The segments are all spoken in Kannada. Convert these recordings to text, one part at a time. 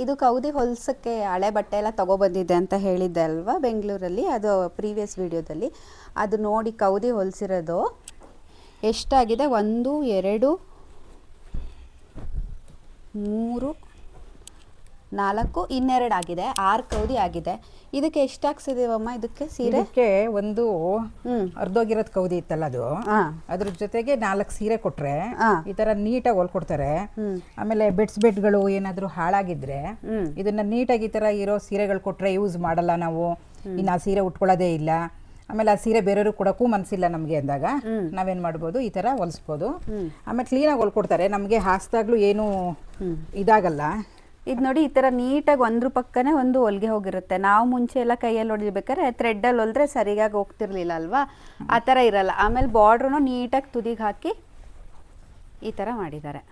ಇದು ಕೌದಿ ಹೊಲ್ಸಕ್ಕೆ ಹಳೆ ಬಟ್ಟೆ ಎಲ್ಲ ತಗೊಬಂದಿದ್ದೆ ಅಂತ ಹೇಳಿದ್ದೆ ಅಲ್ವಾ ಬೆಂಗಳೂರಲ್ಲಿ, ಅದು ಪ್ರೀವಿಯಸ್ ವಿಡಿಯೋದಲ್ಲಿ. ಅದು ನೋಡಿ ಕೌದಿ ಹೊಲಿಸಿರೋದು ಎಷ್ಟಾಗಿದೆ, 1 2 3 4 ಇನ್ನೆರಡು ಆಗಿದೆ, 6 ಕೌದಿ ಆಗಿದೆ. ಇದಕ್ಕೆ ಎಷ್ಟು ಹಾಕ್ಸಿದೀವಮ್ಮ ಇದಕ್ಕೆ ಸೀರೆ? ಇದಕ್ಕೆ ಒಂದು ಅರ್ಧೋಗಿರೋದು ಕೌದಿ ಇತ್ತಲ್ಲ ಅದು, ಅದ್ರ ಜೊತೆಗೆ 4 ಸೀರೆ ಕೊಟ್ರೆ ಈ ತರ ನೀಟಾಗಿ ಹೊಲ್ಕೊಡ್ತಾರೆ. ಆಮೇಲೆ ಬೆಡ್ಗಳು ಏನಾದ್ರು ಹಾಳಾಗಿದ್ರೆ ಇದನ್ನ ನೀಟಾಗಿ ಈ ತರ ಇರೋ ಸೀರೆಗಳು ಕೊಟ್ರೆ ಯೂಸ್ ಮಾಡಲ್ಲ ನಾವು, ಇನ್ನು ಆ ಸೀರೆ ಉಟ್ಕೊಳ್ಳೋದೇ ಇಲ್ಲ, ಆಮೇಲೆ ಆ ಸೀರೆ ಬೇರೆಯವ್ರು ಕೊಡೋಕ್ಕೂ ಮನಸ್ಸಿಲ್ಲ ನಮಗೆ ಅಂದಾಗ ನಾವೇನು ಮಾಡ್ಬೋದು, ಈ ಥರ ಹೊಲಿಸ್ಬೋದು. ಆಮೇಲೆ ಕ್ಲೀನಾಗಿ ಹೊಲ್ಕೊಡ್ತಾರೆ, ನಮಗೆ ಹಾಸ್ದಾಗ್ಲೂ ಏನು ಇದಾಗಲ್ಲ. ಇದು ನೋಡಿ ಈ ಥರ ನೀಟಾಗಿ ಒಂದ್ರ ಪಕ್ಕನೇ ಒಂದು ಹೊಲಿಗೆ ಹೋಗಿರುತ್ತೆ. ನಾವು ಮುಂಚೆ ಎಲ್ಲ ಕೈಯಲ್ಲಿ ಹೊಡಿಬೇಕಾದ್ರೆ ಥ್ರೆಡ್ಡಲ್ಲಿ ಹೊಲಿದ್ರೆ ಸರಿಯಾಗಿ ಹೋಗ್ತಿರ್ಲಿಲ್ಲ ಅಲ್ವಾ, ಆ ಥರ ಇರಲ್ಲ. ಆಮೇಲೆ ಬಾರ್ಡ್ರೂ ನೀಟಾಗಿ ತುದಿಗೆ ಹಾಕಿ ಈ ಥರ ಮಾಡಿದ್ದಾರೆ.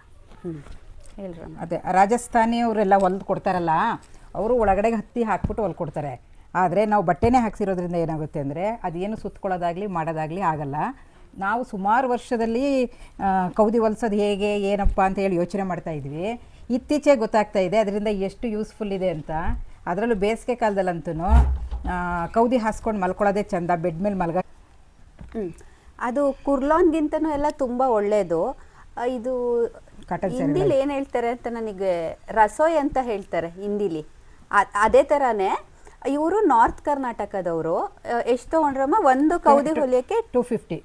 ಹೇಳ್ರಿ. ಅದೇ ರಾಜಸ್ಥಾನಿಯವರೆಲ್ಲ ಹೊಲ್ದು ಕೊಡ್ತಾರಲ್ಲ, ಅವರು ಒಳಗಡೆಗೆ ಹತ್ತಿ ಹಾಕ್ಬಿಟ್ಟು ಹೊಲ್ಕೊಡ್ತಾರೆ. ಆದರೆ ನಾವು ಬಟ್ಟೆನೇ ಹಾಕ್ಸಿರೋದ್ರಿಂದ ಏನಾಗುತ್ತೆ ಅಂದರೆ ಅದೇನು ಸುತ್ಕೊಳ್ಳೋದಾಗಲಿ ಮಾಡೋದಾಗಲಿ ಆಗಲ್ಲ. ನಾವು ಸುಮಾರು ವರ್ಷದಲ್ಲಿ ಕೌದಿ ಹೊಲ್ಸೋದು ಹೇಗೆ ಏನಪ್ಪ ಅಂತ ಹೇಳಿ ಯೋಚನೆ ಮಾಡ್ತಾಯಿದ್ವಿ. ಇತ್ತೀಚೆಗೆ ಗೊತ್ತಾಗ್ತಾ ಇದೆ ಅದರಿಂದ ಎಷ್ಟು ಯೂಸ್ಫುಲ್ ಇದೆ ಅಂತ. ಅದರಲ್ಲೂ ಬೇಸಿಗೆ ಕಾಲದಲ್ಲಂತೂ ಕೌದಿ ಹಾಸ್ಕೊಂಡು ಮಲ್ಕೊಳ್ಳೋದೇ ಚೆಂದ, ಬೆಡ್ ಮೇಲೆ ಮಲ್ಗ. ಅದು ಕುರ್ಲಾನ್ಗಿಂತನೂ ಎಲ್ಲ ತುಂಬ ಒಳ್ಳೆಯದು. ಇದು ಹಿಂದಿಲಿ ಏನು ಹೇಳ್ತಾರೆ ಅಂತ ನನಗೆ ರಸೋಯ್ ಅಂತ ಹೇಳ್ತಾರೆ ಹಿಂದಿಲಿ. ಅದೇ ಥರನೇ ಇವರು ನಾರ್ತ್ ಕರ್ನಾಟಕದವರು. ಎಷ್ಟು ತೊಗೊಂಡ್ರಮ್ಮ ಒಂದು ಕೌದಿ ಹೊಲಿಯೋಕ್ಕೆ? 250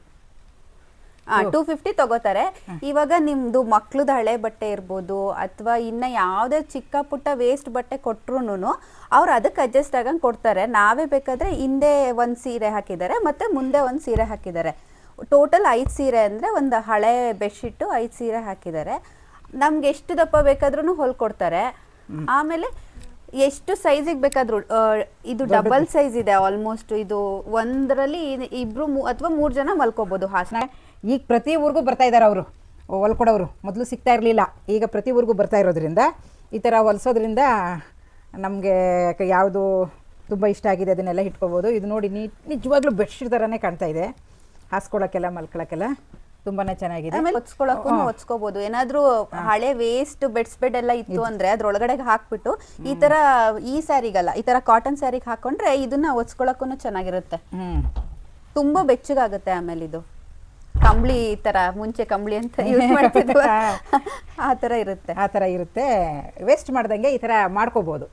ತಗೋತಾರೆ. ಇವಾಗ ನಿಮ್ದು ಮಕ್ಳದ್ದು ಹಳೆ ಬಟ್ಟೆ ಇರ್ಬೋದು ಅಥವಾ ಇನ್ನು ಯಾವುದೇ ಚಿಕ್ಕ ಪುಟ್ಟ ವೇಸ್ಟ್ ಬಟ್ಟೆ ಕೊಟ್ರು ಅವ್ರು ಅದಕ್ಕೆ ಅಡ್ಜಸ್ಟ್ ಆಗಂಗೆ ಕೊಡ್ತಾರೆ. ನಾವೇ ಬೇಕಾದರೆ ಹಿಂದೆ ಒಂದು ಸೀರೆ ಹಾಕಿದ್ದಾರೆ ಮತ್ತು ಮುಂದೆ ಒಂದು ಸೀರೆ ಹಾಕಿದ್ದಾರೆ. ಟೋಟಲ್ 5 ಸೀರೆ ಅಂದರೆ ಒಂದು ಹಳೆ ಬೆಡ್ಶೀಟು 5 ಸೀರೆ ಹಾಕಿದ್ದಾರೆ. ನಮ್ಗೆ ಎಷ್ಟು ದಪ್ಪ ಬೇಕಾದ್ರೂ ಹೊಲ್ಕೊಡ್ತಾರೆ. ಆಮೇಲೆ ಎಷ್ಟು ಸೈಜಿಗೆ ಬೇಕಾದರೂ, ಇದು ಡಬಲ್ ಸೈಜ್ ಇದೆ ಆಲ್ಮೋಸ್ಟ್. ಇದು ಒಂದರಲ್ಲಿ ಇಬ್ರು ಅಥವಾ 3 ಜನ ಮಲ್ಕೋಬಹುದು ಹಾಸನ. ಈಗ ಪ್ರತಿ ಊರಿಗೂ ಬರ್ತಾ ಇದ್ದಾರೆ ಅವರು ಹೊಲ್ಕೊಡೋರು. ಮೊದಲು ಸಿಗ್ತಾ ಇರಲಿಲ್ಲ, ಈಗ ಪ್ರತಿ ಊರಿಗೂ ಬರ್ತಾ ಇರೋದ್ರಿಂದ ಈ ಥರ ಹೊಲ್ಸೋದ್ರಿಂದ ನಮಗೆ ಯಾವುದು ತುಂಬ ಇಷ್ಟ ಆಗಿದೆ ಅದನ್ನೆಲ್ಲ ಇಟ್ಕೋಬೋದು. ಇದು ನೋಡಿ ನಿಜವಾಗ್ಲೂ ಬೆಡ್ಶೀಟ್ ಥರನೇ ಕಾಣ್ತಾ ಇದೆ, ಹಾಸ್ಕೊಳ್ಳೋಕ್ಕೆಲ್ಲ ಮಲ್ಕೊಳ್ಳೋಕ್ಕೆಲ್ಲ ತುಂಬಾ ಚೆನ್ನಾಗಿದೆ. ಹೊಚ್ಕೊಳ್ಳೋಕ್ಕೂ ಹೊಚ್ಕೋಬಹುದು. ಏನಾದರೂ ಹಳೆ ವೇಸ್ಟ್ ಬೆಡ್ ಎಲ್ಲ ಇತ್ತು ಅಂದರೆ ಅದ್ರೊಳಗಡೆ ಹಾಕ್ಬಿಟ್ಟು ಈ ಥರ ಈ ಸ್ಯಾರಿಗಲ್ಲ, ಈ ಥರ ಕಾಟನ್ ಸ್ಯಾರಿಗೆ ಹಾಕೊಂಡ್ರೆ ಇದನ್ನ ಹೊಚ್ಕೊಳ್ಳೋಕ್ಕೂ ಚೆನ್ನಾಗಿರುತ್ತೆ, ತುಂಬ ಬೆಚ್ಚಗಾಗುತ್ತೆ. ಆಮೇಲೆ ಇದು ಕಂಬಳಿ ಈ ಥರ, ಮುಂಚೆ ಕಂಬಳಿ ಅಂತ ಯೂಸ್ ಮಾಡ್ತಿದ್ವಿ, ಆ ಥರ ಇರುತ್ತೆ. ವೇಸ್ಟ್ ಮಾಡ್ದಂಗೆ ಈ ಥರ ಮಾಡ್ಕೋಬೋದು.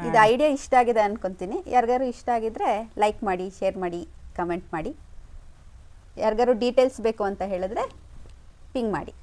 ಇದು ಐಡಿಯಾ ಇಷ್ಟ ಆಗಿದೆ ಅನ್ಕೊಂತೀನಿ. ಯಾರಿಗಾರು ಇಷ್ಟ ಆಗಿದ್ರೆ ಲೈಕ್ ಮಾಡಿ, ಶೇರ್ ಮಾಡಿ, ಕಮೆಂಟ್ ಮಾಡಿ. ಯಾರಿಗಾರು ಡೀಟೇಲ್ಸ್ ಬೇಕು ಅಂತ ಹೇಳಿದ್ರೆ ಪಿಂಗ್ ಮಾಡಿ.